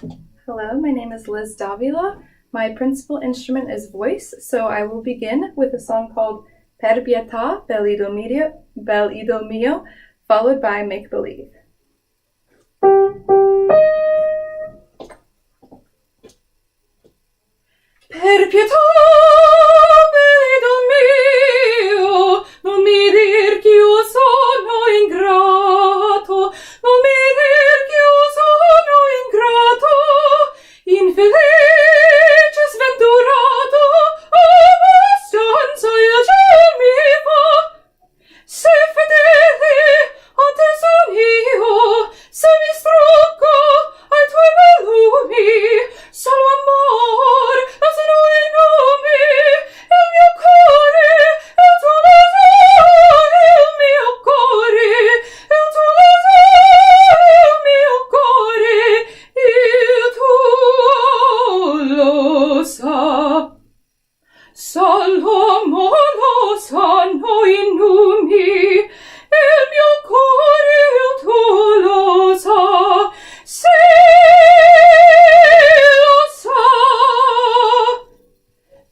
Hello, my name is Liz Davila. My principal instrument is voice, so I will begin with a song called Per pietà, bel idol mio, followed by Make Believe. Per pietà, bel idol mio, non mi dir ch'io sono ingrato, non mi dir ch'io sono ingrato, infelice, sventurato, abbastanza il ciel mi fa, se fedele a te son io, se mi strucco ai tuoi bellumi, solo amor, lo sono i nomi, il mio cuore, il tuo lo sai, il mio cuore, il tuo lo sai, il mio cuore, il tuo lo sa. Solo amor lo sanno i nomi, il mio cuore, il tuo lo sa, se lo sa.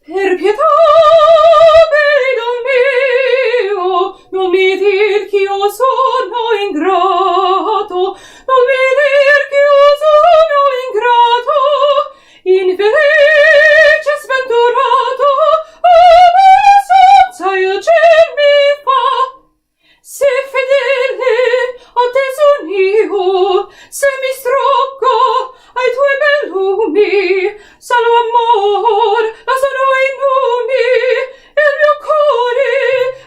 Per pietà, idol mio, non mi dir ch'io sono ingrato, non mi dir ch'io sono ingrato, infelice, sventurato, abbastanza il ciel mi fa, se fedele a te son io, se mi strucco ai tuoi bellumi, solo amor, la sono i nomi, il mio cuore,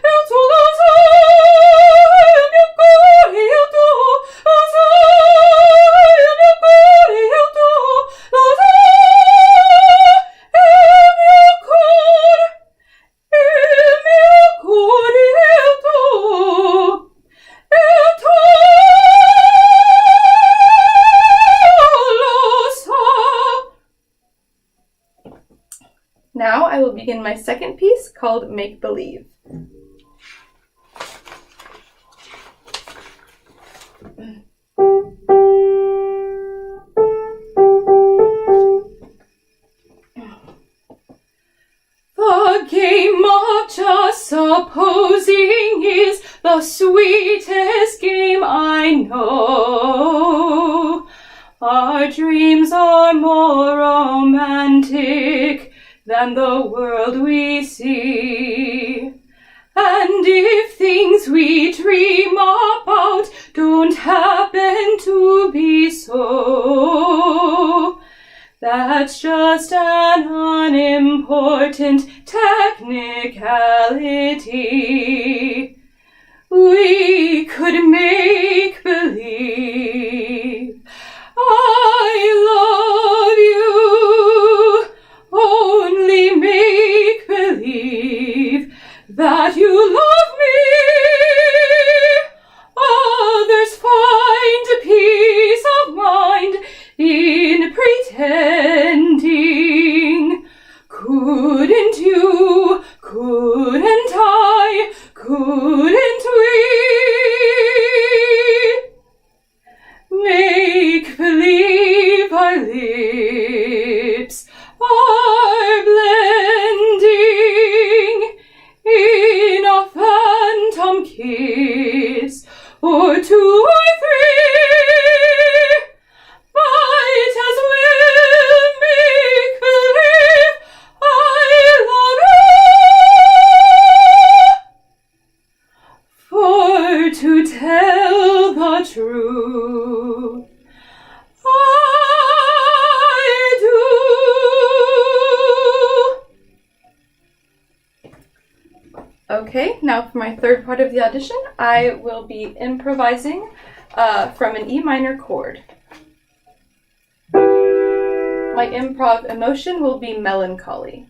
il tuo lo sai, il mio cuore, il tuo lo sai, il mio cuore, il tuo lo sai, il mio cuore, il mio cuore, il tuo lo sa. Now I will begin my second piece called Make Believe. The game of just supposing is the sweetest game I know. Our dreams are more romantic than the world we see. And if things we dream about don't happen to be so, that's just an unimportant technicality. We could make believe I love you, only make believe that you love me. Others find a peace of mind in pretending. Couldn't you, couldn't I, couldn't we make believe our lips are blending in a phantom kiss, or two or three might as well make believe I love you. For to tell the truth, I do. Okay, now for my third part of the audition, I will be improvising from an E minor chord. My improv emotion will be melancholy.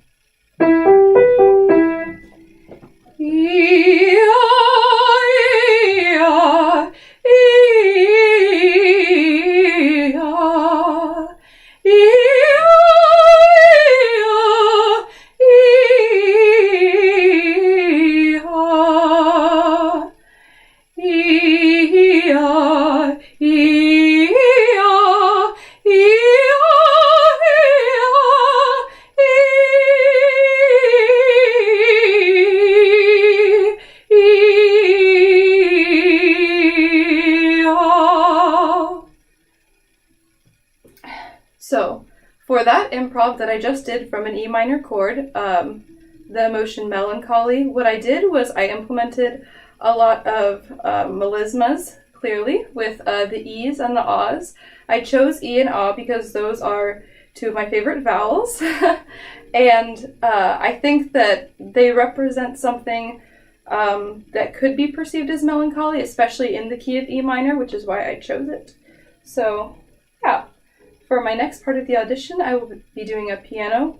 So, for that improv that I just did from an E minor chord, the emotion melancholy, what I did was I implemented a lot of melismas, clearly, with the E's and the A's. I chose E and A because those are two of my favorite vowels, and I think that they represent something that could be perceived as melancholy, especially in the key of E minor, which is why I chose it. So, yeah. For my next part of the audition, I will be doing a piano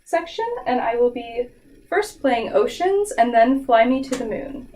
section, and I will be first playing Oceans and then Fly Me to the Moon.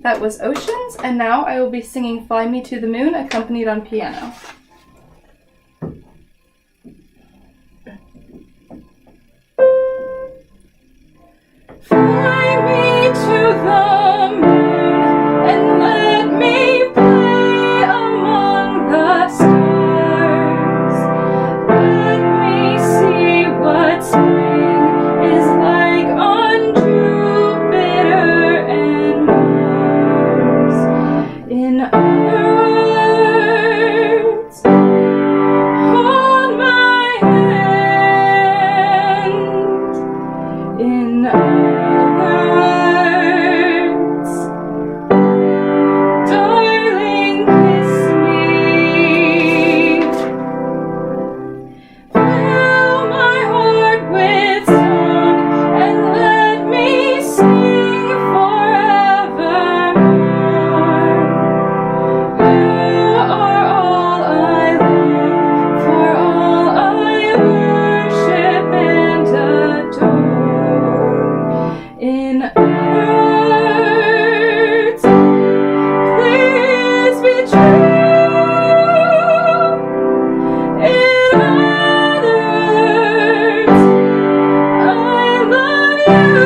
That was Oceans, and now I will be singing Fly Me to the Moon, accompanied on piano. Fly me to the moon and let me play among the stars. Let me see what spring is like on Jupiter and Mars. In other words, hold my hand. In other words, darling, kiss me. Fill my heart with song and let me sing forevermore. You are all I long for, all I worship and adore. In other words, please be true. In other words, I love you.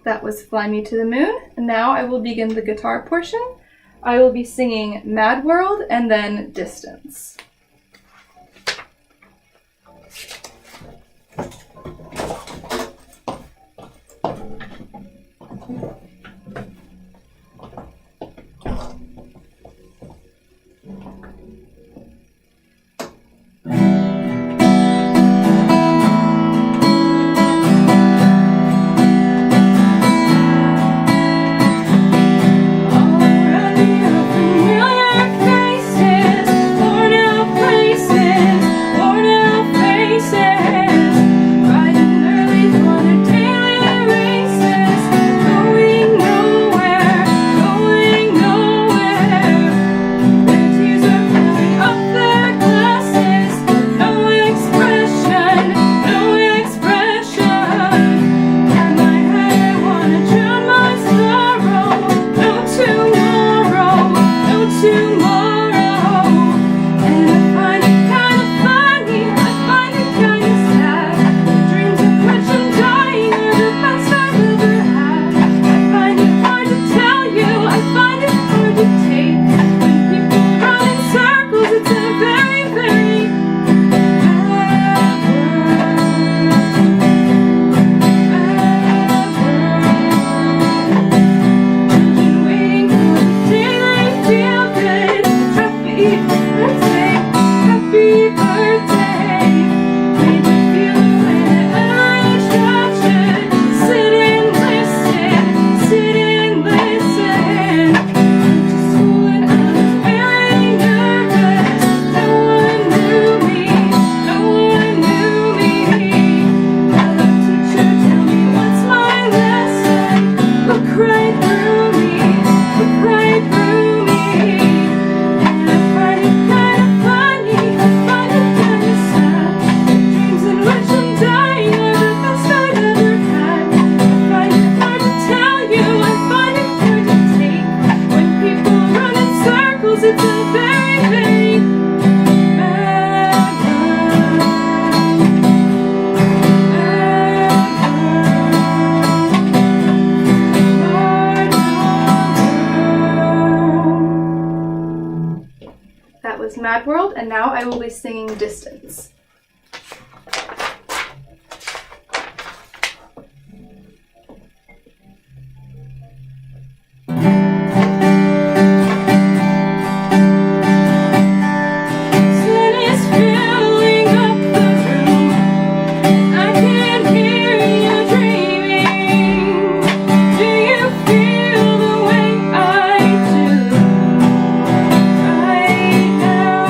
That was Fly Me to the Moon, and now I will begin the guitar portion. I will be singing Mad World and then Distance. Already a familiar faces, worn out places, worn out faces, riding early for the daily races, going nowhere, going nowhere. Their tears are filling up their glasses, no expression, no expression. In my head I wanna drown my sorrow, no tomorrow, no tomorrow. And I find it kinda funny, I find it kinda sad. The dreams in which I'm dying are the best I've ever had. I find it hard to tell you, I find it hard to take. When people run in circles, it's a very, very bad world. Children waiting for the day they feel good. Happy birthday, happy birthday. Made me feel whenever each should. Sit and listen, sit and listen. Went to school and I was very nervous. No one knew me, no one knew me. Hello teacher, tell me what's my lesson. Look right through me, look right through me. And I find it kinda funny, I find it kinda sad. The dreams in which I'm dying are the best I've ever had. I find it hard to tell you, I find it hard to take. When people run in circles, it's a very, very bad world. That was Mad World, and now I will be singing Distance. Sun is filling up the room, and I can hear you dreaming. Do you feel the way I do right now?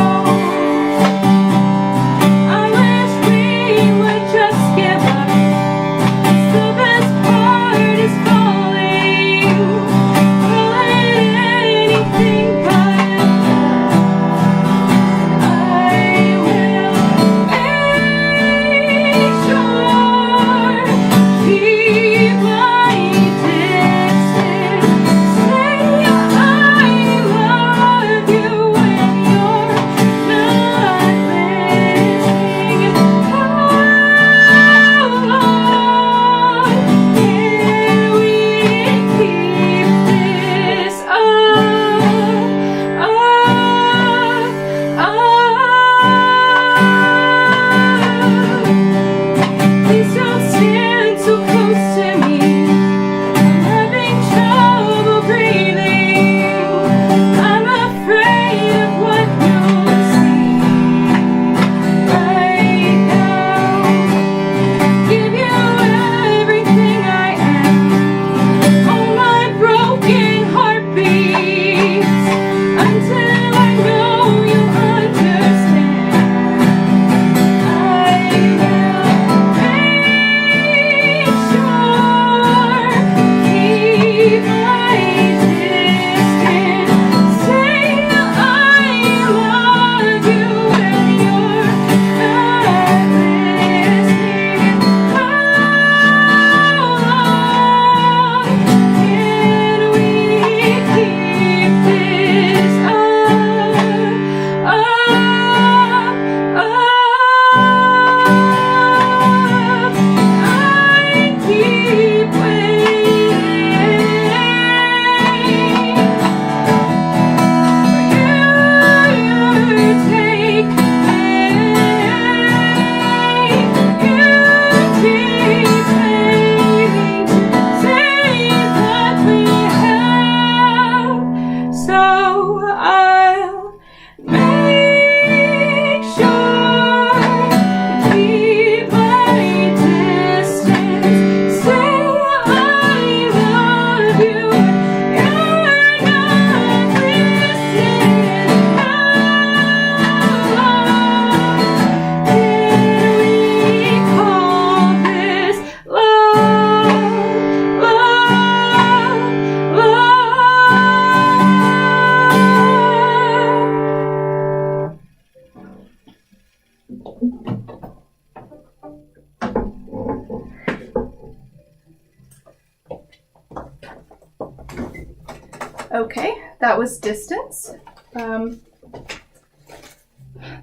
Okay, that was distance. The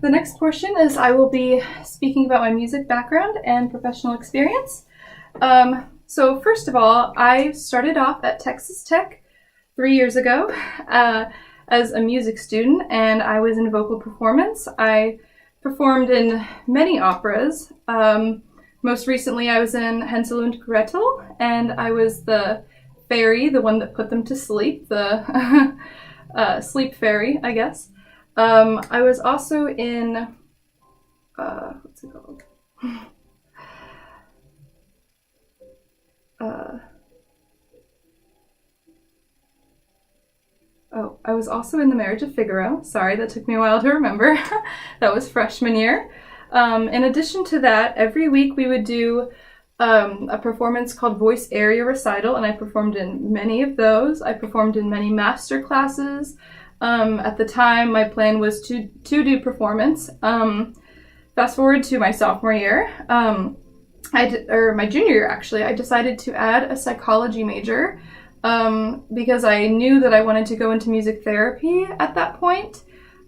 next portion is I will be speaking about my music background and professional experience. So first of all, I started off at Texas Tech 3 years ago as a music student, and I was in vocal performance. I performed in many operas. Most recently, I was in Hansel und Gretel, and I was the fairy, the one that put them to sleep, the sleep fairy, I guess. I was also in, what's it called? I was also in The Marriage of Figaro. Sorry, that took me a while to remember. That was freshman year. In addition to that, every week we would do a performance called Voice Area Recital, and I performed in many of those. I performed in many master classes. At the time, my plan was to do performance. Fast forward to my sophomore year, or my junior year actually, I decided to add a psychology major because I knew that I wanted to go into music therapy at that point.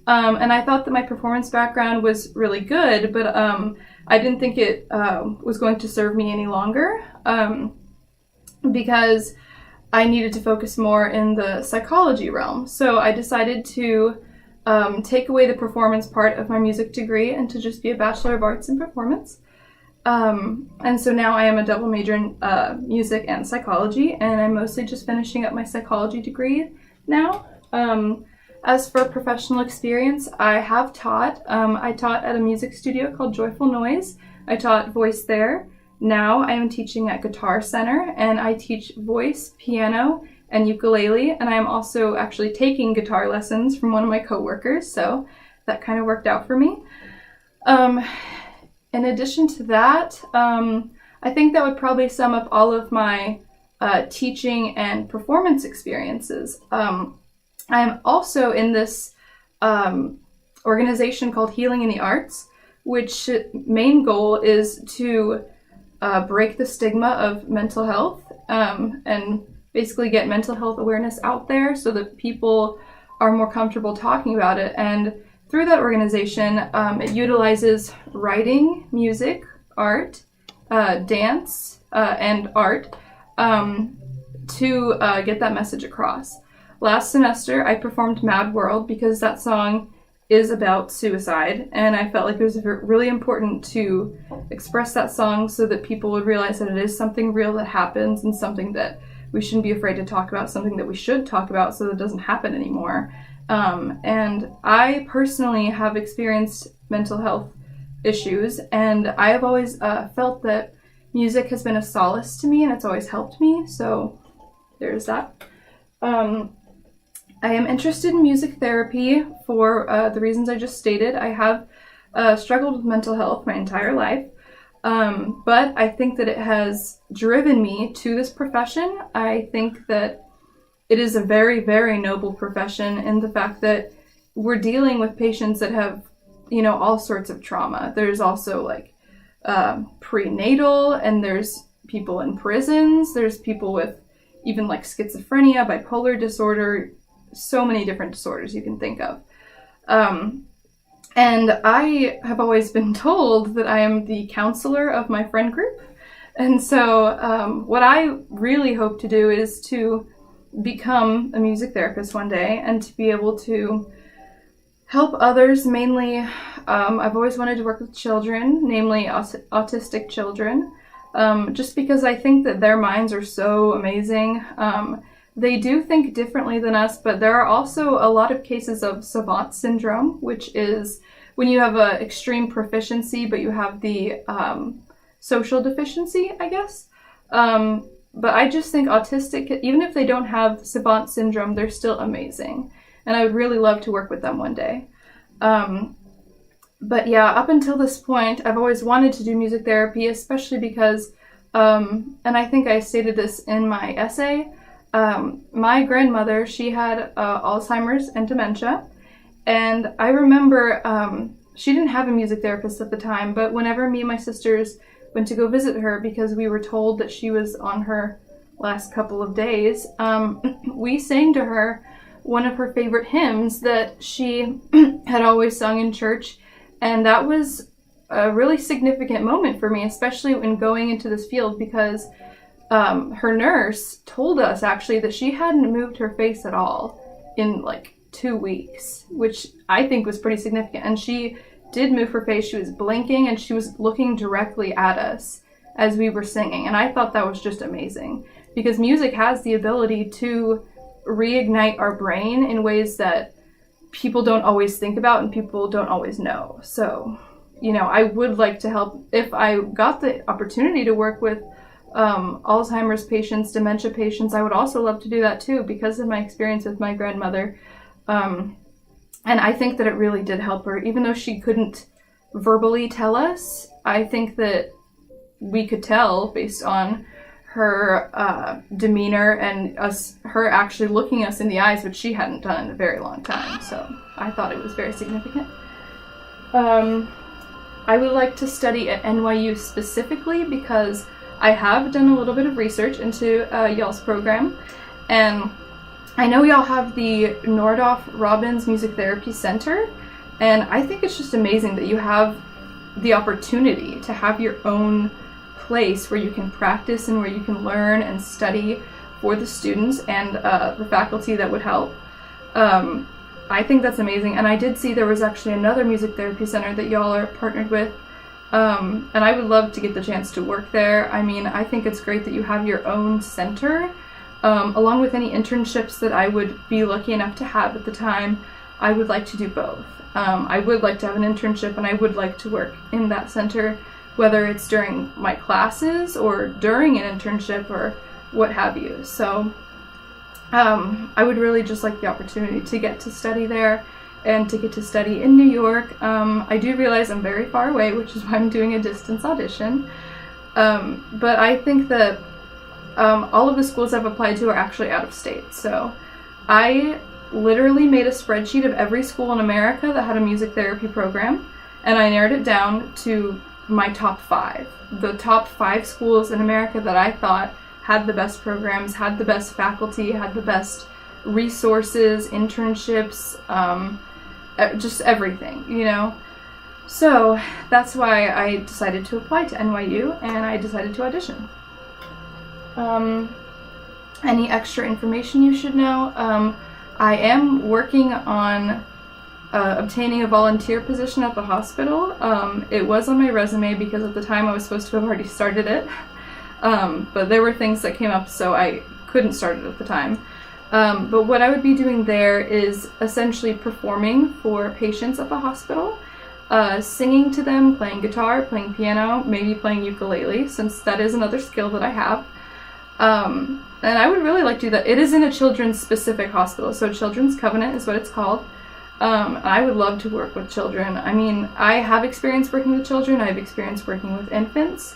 And I thought that my performance background was really good, but I didn't think it was going to serve me any longer because I needed to focus more in the psychology realm. So I decided to take away the performance part of my music degree and to just be a Bachelor of Arts in Performance. And so now I am a double major in music and psychology, and I'm mostly just finishing up my psychology degree now. As for professional experience, I have taught. I taught at a music studio called Joyful Noise. I taught voice there. Now I am teaching at Guitar Center, and I teach voice, piano, and ukulele, and I am also actually taking guitar lessons from one of my coworkers, so that kind of worked out for me. In addition to that, I think that would probably sum up all of my teaching and performance experiences. I am also in this organization called Healing in the Arts, which main goal is to break the stigma of mental health and basically get mental health awareness out there so that people are more comfortable talking about it. And through that organization, it utilizes writing, music, art, dance, and art to get that message across. Last semester, I performed Mad World because that song is about suicide, and I felt like it was really important to express that song so that people would realize that it is something real that happens and something that we shouldn't be afraid to talk about, something that we should talk about so that it doesn't happen anymore. And I personally have experienced mental health issues, and I have always felt that music has been a solace to me and it's always helped me, so there's that. I am interested in music therapy for the reasons I just stated. I have struggled with mental health my entire life, but I think that it has driven me to this profession. I think that it is a very, very noble profession in the fact that we're dealing with patients that have, all sorts of trauma. There's also like prenatal, and there's people in prisons. There's people with even like schizophrenia, bipolar disorder, so many different disorders you can think of. And I have always been told that I am the counselor of my friend group. And so what I really hope to do is to become a music therapist one day and to be able to help others. Mainly, I've always wanted to work with children, namely autistic children, just because I think that their minds are so amazing. They do think differently than us, but there are also a lot of cases of savant syndrome, which is when you have an extreme proficiency, but you have the social deficiency, I guess. But I just think autistic, even if they don't have savant syndrome, they're still amazing. And I would really love to work with them one day. But yeah, up until this point, I've always wanted to do music therapy, especially because, and I think I stated this in my essay, my grandmother, she had Alzheimer's and dementia, and I remember she didn't have a music therapist at the time, but whenever me and my sisters went to go visit her because we were told that she was on her last couple of days, we sang to her one of her favorite hymns that she had always sung in church, and that was a really significant moment for me, especially when going into this field, because her nurse told us actually that she hadn't moved her face at all in like 2 weeks, which I think was pretty significant. And she did move her face. She was blinking and she was looking directly at us as we were singing. And I thought that was just amazing, because music has the ability to reignite our brain in ways that people don't always think about and people don't always know. So, you know, I would like to help. If I got the opportunity to work with Alzheimer's patients, dementia patients, I would also love to do that too, because of my experience with my grandmother. And I think that it really did help her, even though she couldn't verbally tell us. I think that we could tell based on her demeanor and her actually looking us in the eyes, which she hadn't done in a very long time. So I thought it was very significant. I would like to study at NYU specifically because I have done a little bit of research into y'all's program, and I know y'all have the Nordhoff Robbins Music Therapy Center, and I think it's just amazing that you have the opportunity to have your own place where you can practice and where you can learn and study for the students and the faculty that would help. I think that's amazing, and I did see there was actually another music therapy center that y'all are partnered with, and I would love to get the chance to work there. I mean, I think it's great that you have your own center, along with any internships that I would be lucky enough to have at the time. I would like to do both. I would like to have an internship, and I would like to work in that center, whether it's during my classes or during an internship or what have you. So I would really just like the opportunity to get to study there and to get to study in New York. I do realize I'm very far away, which is why I'm doing a distance audition. But I think that all of the schools I've applied to are actually out of state. So I literally made a spreadsheet of every school in America that had a music therapy program, and I narrowed it down to my top 5. The top 5 schools in America that I thought had the best programs, had the best faculty, had the best resources, internships, just everything, you know? So that's why I decided to apply to NYU, and I decided to audition. Any extra information you should know? I am working on obtaining a volunteer position at the hospital. It was on my resume because at the time I was supposed to have already started it. But there were things that came up, so I couldn't start it at the time. But what I would be doing there is essentially performing for patients at the hospital, singing to them, playing guitar, playing piano, maybe playing ukulele, since that is another skill that I have. And I would really like to do that. It is in a children's specific hospital, so Children's Covenant is what it's called. I would love to work with children. I mean, I have experience working with children. I have experience working with infants.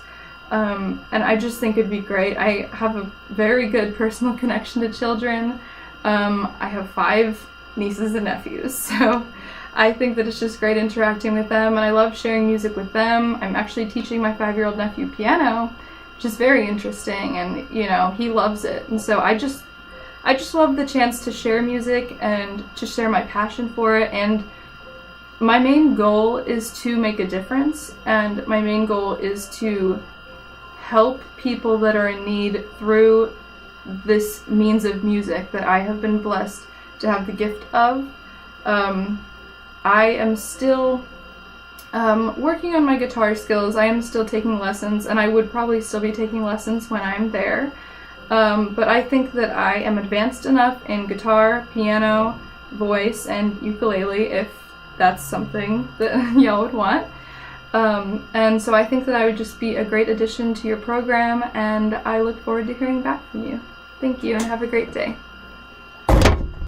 And I just think it'd be great. I have a very good personal connection to children. I have 5 nieces and nephews, so I think that it's just great interacting with them, and I love sharing music with them. I'm actually teaching my 5-year-old nephew piano, which is very interesting, and, you know, he loves it. And so I just love the chance to share music and to share my passion for it. And my main goal is to make a difference, and my main goal is to help people that are in need through this means of music that I have been blessed to have the gift of. I am still working on my guitar skills. I am still taking lessons, and I would probably still be taking lessons when I'm there. But I think that I am advanced enough in guitar, piano, voice, and ukulele, if that's something that y'all would want. And so I think that I would just be a great addition to your program, and I look forward to hearing back from you. Thank you, and have a great day.